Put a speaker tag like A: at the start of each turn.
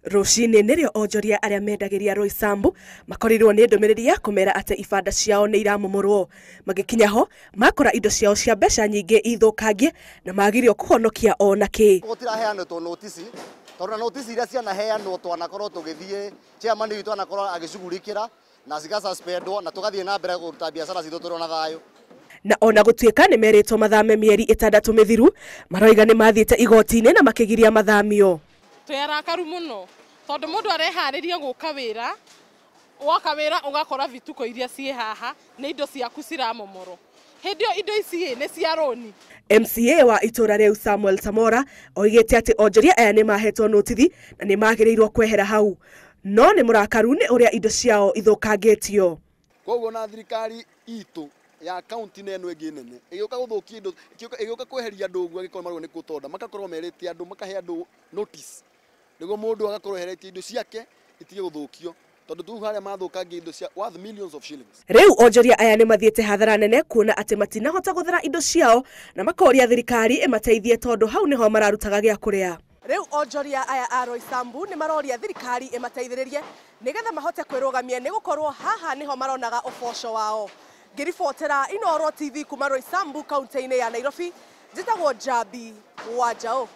A: Rucini nirio onjoria aria mendagiria Roysambu makorirwo ni ndumiriri ya kumera ate ibanda ciao ni iramomorwo magikinya ho makora indo ciao cia mbeca nyingi ithukangie na magirio kuhonokia ona ki
B: gutiraheanetwo notice tondu notice iria cianaheanwo twanakorwo tugithie chairman witu anakorwo agicugurikira na ciga suspendwo na tugathie na mbere kuruta biacara cithu turi na thayo
A: na ona gutuika ni meritwo mathame mieri 6 mithiru maroiga ni mathiite igoti-ini na makigiria mathamio
C: tuyarakaru muno tondu mundu arehariria guka wira waka wira ugakora vituko iria cie haha ni indo ciaku ciramomoro hindio indo ici ni cia roni.
A: MCA wa itura riu Samuel Samora oigite ati onjoria aya ni mahetwo notithi na ni magirirwo kwehera hau no ni murakaru ni uria indo ciao ithukangitio
D: koguo na thirikari itu ya county neno ĩngĩ nene ĩgĩũka gũthũkia indo ĩgĩũka kweheria andũ ũguo agĩkorwo marũa nĩ gũtonda makakorwo merĩtie andũ makahe andũ notice nĩguo mũndũ agakorwo eheretie indo ciake itige gũthũkio tondu tu harĩa mathũkangia indo cia worth millions of shillings.
A: Riu onjoria aya ni mathiete hathara nene kuona ati matinahota guthara indo ciao na makoria thirikari imateithie tondu hau niho mararutaga gya kuria. Riu onjoria aya a Roysambu ni maroria thirikari imateithĩrĩrie nigetha mahote kwĩrũgamia ni gukorwo haha niho maronaga uboco wao. Ngiribotera Inooro TV kuma Roysambu kaunti-inĩ ya Nairobi njĩtagwo Njambi Wanjaũ.